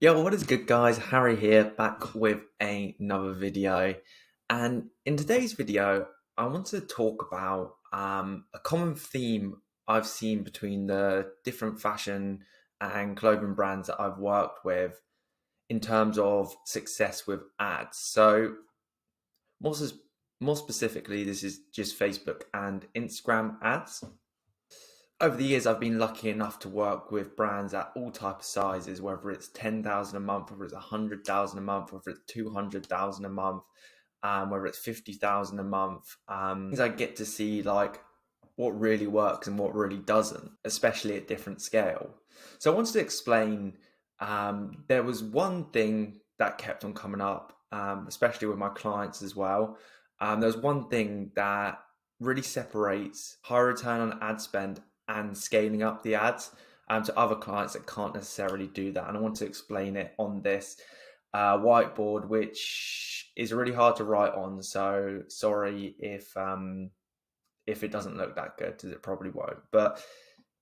Yo, what is good, guys? Harry here, back with another video. And in today's video, I want to talk about a common theme I've seen between the different fashion and clothing brands that I've worked with in terms of success with ads. So, more, more specifically, this is just Facebook and Instagram ads. Over the years, I've been lucky enough to work with brands at all type of sizes, whether it's 10,000 a month, whether it's 100,000 a month, whether it's 200,000 a month, whether it's 50,000 a month. I get to see like what really works and what really doesn't, especially at different scale. So I wanted to explain. There was one thing that kept on coming up, especially with my clients as well. There's one thing that really separates high return on ad spend and scaling up the ads to other clients that can't necessarily do that. And I want to explain it on this whiteboard, which is really hard to write on. So sorry if it doesn't look that good, because it probably won't. But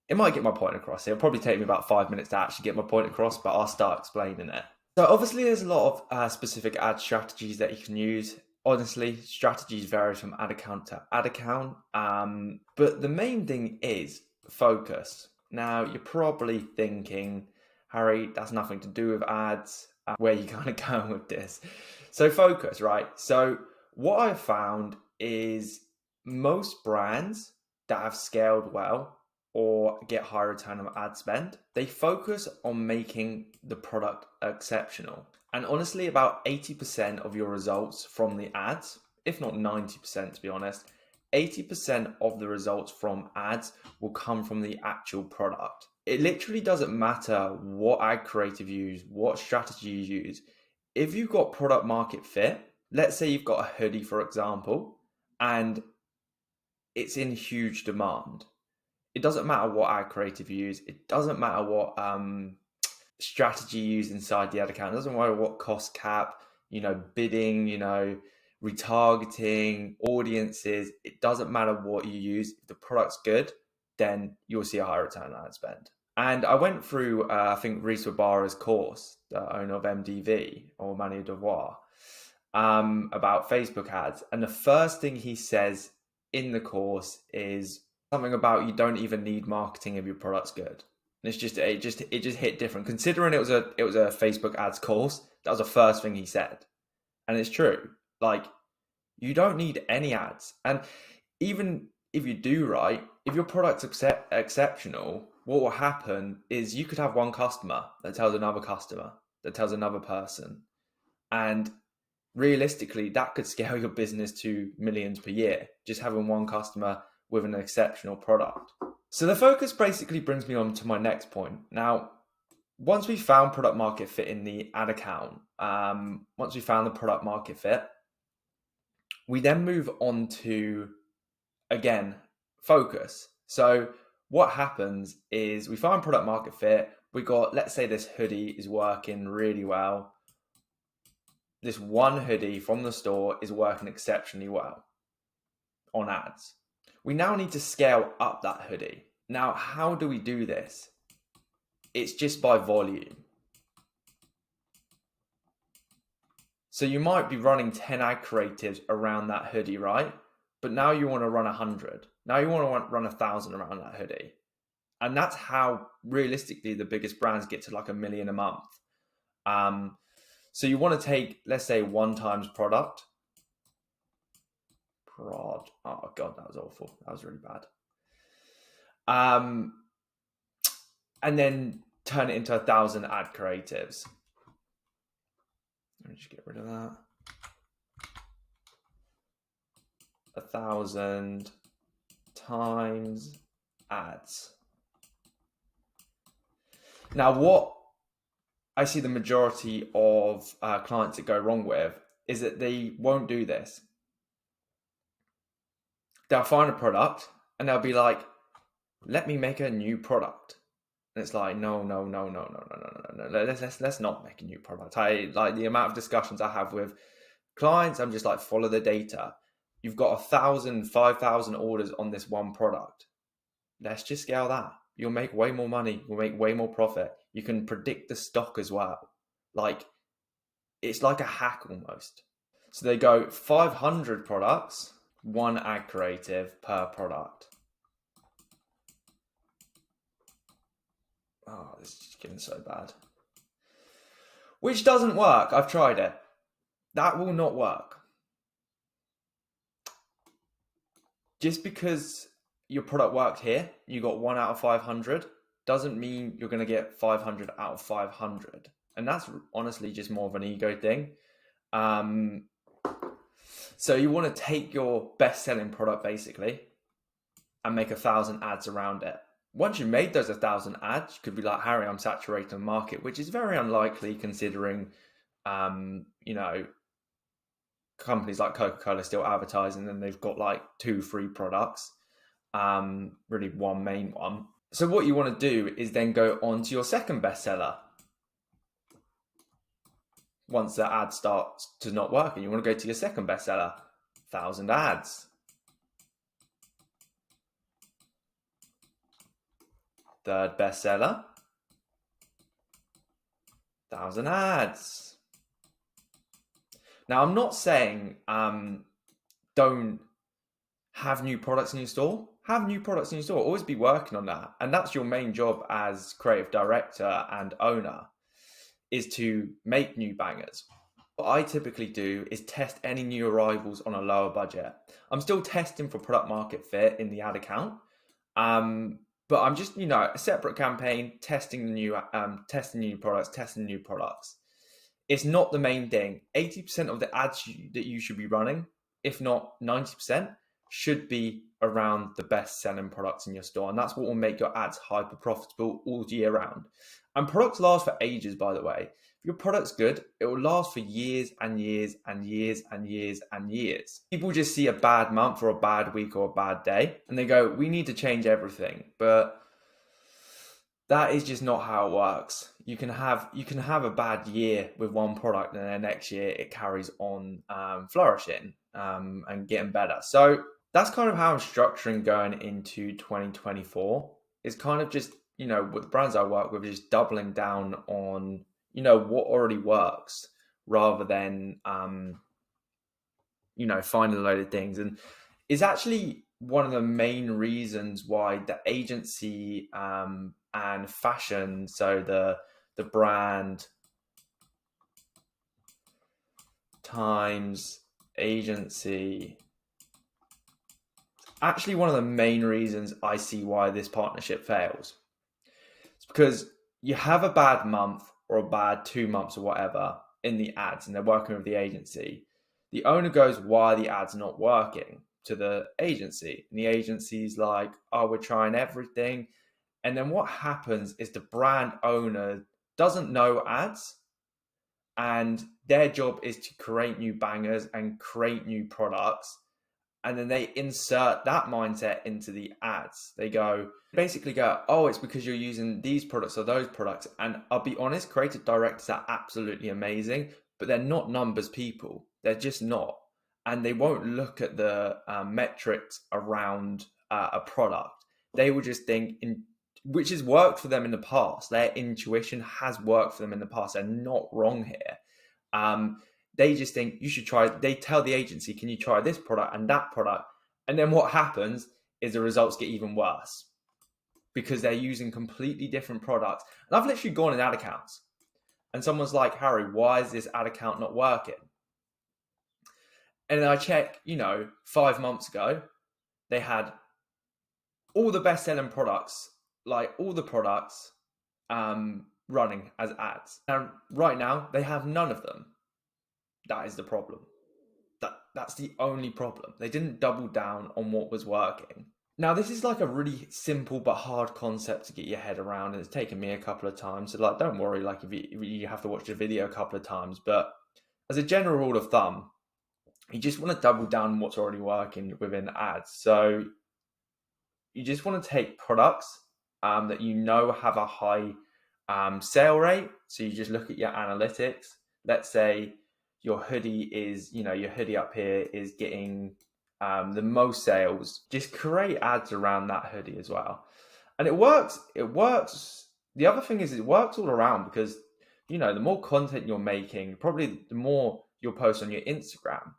it might get my point across. It'll probably take me about 5 minutes to actually get my point across, but I'll start explaining it. So obviously there's a lot of specific ad strategies that you can use. Honestly, strategies vary from ad account to ad account. But the main thing is focus. Now, you're probably thinking, Harry, that's nothing to do with ads. Where are you kind of going with this? So focus, right? So what I've found is most brands that have scaled well or get high return on ad spend, they focus on making the product exceptional. And honestly, about 80% of your results from the ads, if not 90% to be honest, 80% of the results from ads will come from the actual product. It literally doesn't matter what ad creative you use, what strategy you use. If you've got product market fit, let's say you've got a hoodie, for example, and it's in huge demand. It doesn't matter what ad creative you use. It doesn't matter what strategy you use inside the ad account. It doesn't matter what cost cap, bidding, retargeting, audiences. It doesn't matter what you use. If the product's good, then you'll see a high return on ad spend. And I went through, I think, Reese Wabara's course, the owner of MDV or Manu Devoir, about Facebook ads. And the first thing he says in the course is something about you don't even need marketing if your product's good. And it just hit different. Considering it was a Facebook ads course, that was the first thing he said. And it's true. Like, you don't need any ads. And even if you do right, if your product's exceptional, what will happen is you could have one customer that tells another customer, that tells another person. And realistically, that could scale your business to millions per year, just having one customer with an exceptional product. So the focus basically brings me on to my next point. Now, once we found product market fit in the ad account, once we found the product market fit, we then move on to, again, focus. So what happens is we find product market fit. We got, let's say this hoodie is working really well. This one hoodie from the store is working exceptionally well on ads. We now need to scale up that hoodie. Now, how do we do this? It's just by volume. So you might be running 10 ad creatives around that hoodie, right? But now you want to run 100. Now you want to run 1,000 around that hoodie. And that's how realistically the biggest brands get to like 1 million a month. So you want to take, let's say, one times product. Oh God, that was awful. That was really bad. And then turn it into 1,000 ad creatives. Let me just get rid of that. 1,000 times ads. Now, what I see the majority of clients that go wrong with is that they won't do this. They'll find a product and they'll be like, let me make a new product. And it's like, no. Let's not make a new product. I like the amount of discussions I have with clients. I'm just like, follow the data. You've got 1,000, 5,000 orders on this one product. Let's just scale that. You'll make way more money. You'll make way more profit. You can predict the stock as well. Like, it's like a hack almost. So they go 500 products, one ad creative per product. Oh, this is getting so bad. Which doesn't work. I've tried it. That will not work. Just because your product worked here, you got 1 out of 500, doesn't mean you're going to get 500 out of 500. And that's honestly just more of an ego thing. So you want to take your best-selling product basically and make 1,000 ads around it. Once you've made those 1,000 ads, you could be like, Harry, I'm saturating the market, which is very unlikely considering, companies like Coca-Cola still advertising and they've got like 2 free products, really one main one. So what you want to do is then go on to your second bestseller. Once the ad starts to not work, and you want to go to your second bestseller, 1,000 ads. Third bestseller, 1,000 ads. Now, I'm not saying don't have new products in your store. Have new products in your store. Always be working on that. And that's your main job as creative director and owner, is to make new bangers. What I typically do is test any new arrivals on a lower budget. I'm still testing for product market fit in the ad account. But I'm just, a separate campaign, testing new products. It's not the main thing. 80% of the ads that you should be running, if not 90%, should be around the best selling products in your store. And that's what will make your ads hyper profitable all year round. And products last for ages, by the way. If your product's good, it will last for years and years and years and years and years. People just see a bad month or a bad week or a bad day and they go, we need to change everything. But that is just not how it works. You can have a bad year with one product and then next year it carries on flourishing and getting better. So that's kind of how I'm structuring going into 2024. It's kind of just, with the brands I work with, just doubling down on, what already works rather than, finding a load of things. And it's actually one of the main reasons why the agency and fashion, so the brand times agency, actually one of the main reasons I see why this partnership fails. It's because you have a bad month or a bad 2 months or whatever in the ads and they're working with the agency. The owner goes, why are the ads not working, to the agency? And the agency's like, oh, we're trying everything. And then what happens is the brand owner doesn't know ads, and their job is to create new bangers and create new products. And then they insert that mindset into the ads. They basically go, oh, it's because you're using these products or those products. And I'll be honest, creative directors are absolutely amazing, but they're not numbers people. They're just not. And they won't look at the metrics around a product. They will just think, which has worked for them in the past. Their intuition has worked for them in the past. They're not wrong here. They just think you should try. They tell the agency, can you try this product and that product? And then what happens is the results get even worse because they're using completely different products. And I've literally gone in ad accounts and someone's like, Harry, why is this ad account not working? And then I check, 5 months ago, they had all the best selling products, like all the products running as ads. And right now they have none of them. That is the problem. That's the only problem. They didn't double down on what was working. Now, this is like a really simple but hard concept to get your head around, and it's taken me a couple of times. So, don't worry, if you have to watch the video a couple of times. But as a general rule of thumb, you just want to double down on what's already working within ads. So you just want to take products that have a high sale rate. So you just look at your analytics. Let's say your hoodie is, your hoodie up here is getting the most sales. Just create ads around that hoodie as well. And it works. The other thing is it works all around because the more content you're making, probably the more you'll post on your Instagram.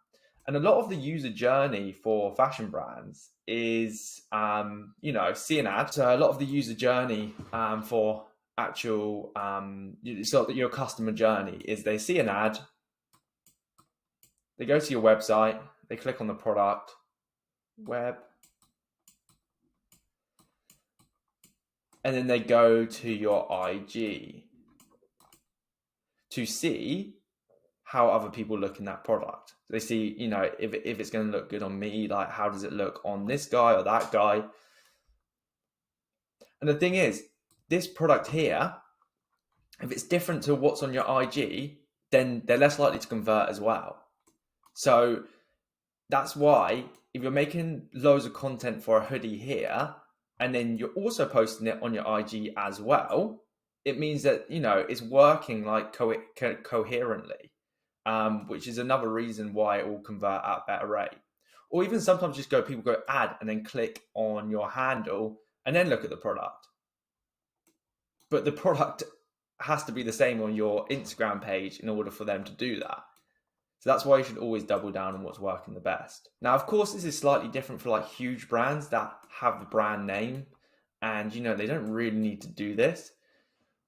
And a lot of the user journey for fashion brands is, see an ad. So a lot of the user journey for actual, so your customer journey is they see an ad, they go to your website, they click on the product, web, and then they go to your IG to see how other people look in that product. They see, if it's going to look good on me, like how does it look on this guy or that guy? And the thing is, this product here, if it's different to what's on your IG, then they're less likely to convert as well. So that's why if you're making loads of content for a hoodie here, and then you're also posting it on your IG as well, it means that, it's working like coherently, which is another reason why it will convert at a better rate. Or even sometimes people go add and then click on your handle and then look at the product. But the product has to be the same on your Instagram page in order for them to do that. So that's why you should always double down on what's working the best. Now, of course, this is slightly different for like huge brands that have the brand name and, they don't really need to do this.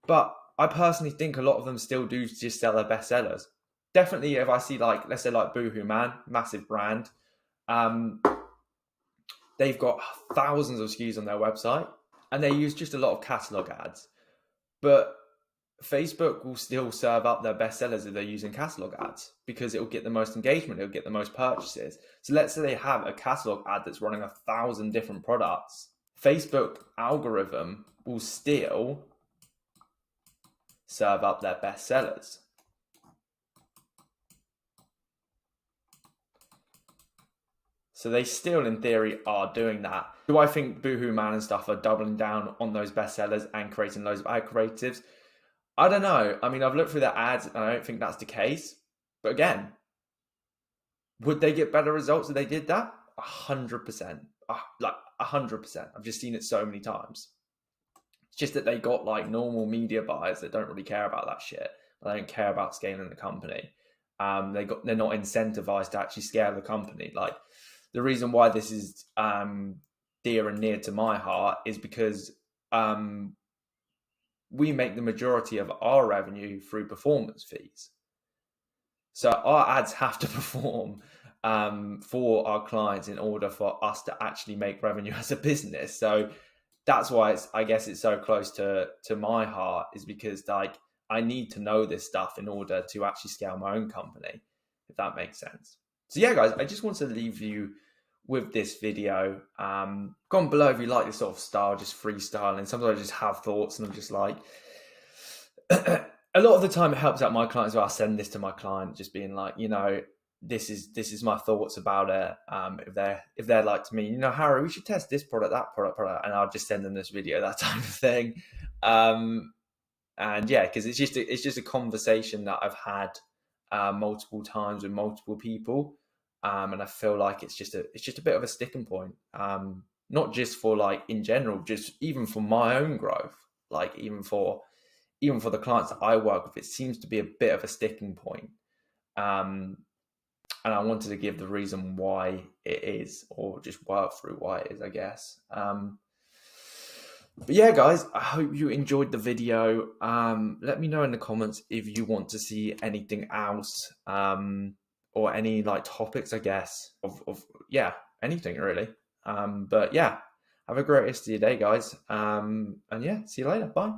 But I personally think a lot of them still do just sell their bestsellers. Definitely if I see like, let's say like Boohoo Man, massive brand, they've got thousands of SKUs on their website and they use just a lot of catalog ads. But Facebook will still serve up their bestsellers if they're using catalog ads because it will get the most engagement, it'll get the most purchases. So let's say they have a catalog ad that's running 1,000 different products. Facebook algorithm will still serve up their bestsellers. So they still, in theory, are doing that. Do I think Boohoo Man and stuff are doubling down on those bestsellers and creating loads of ad creatives? I don't know. I mean, I've looked through their ads and I don't think that's the case. But again, would they get better results if they did that? 100%. Like 100%. I've just seen it so many times. It's just that they got like normal media buyers that don't really care about that shit. They don't care about scaling the company. They're not incentivized to actually scale the company. Like the reason why this is dear and near to my heart is because we make the majority of our revenue through performance fees. So our ads have to perform for our clients in order for us to actually make revenue as a business. So that's why I guess it's so close to my heart, is because like I need to know this stuff in order to actually scale my own company, if that makes sense. So yeah, guys, I just want to leave you with this video. Comment below if you like this sort of style, just freestyling. Sometimes I just have thoughts and I'm just like, a lot of the time it helps out my clients. I'll send this to my client, just being like, this is my thoughts about it. If they're like to me, Harry, we should test this product, that product, and I'll just send them this video, that type of thing. And yeah, because it's just a conversation that I've had multiple times with multiple people. And I feel like it's just a bit of a sticking point, not just for like in general, just even for my own growth, like even for the clients that I work with, it seems to be a bit of a sticking point. And I wanted to give the reason why it is, or just work through why it is, I guess. But yeah, guys, I hope you enjoyed the video. Let me know in the comments if you want to see anything else, or any like topics, I guess, of anything really. But yeah, have a great rest of your day, guys. And yeah, see you later. Bye.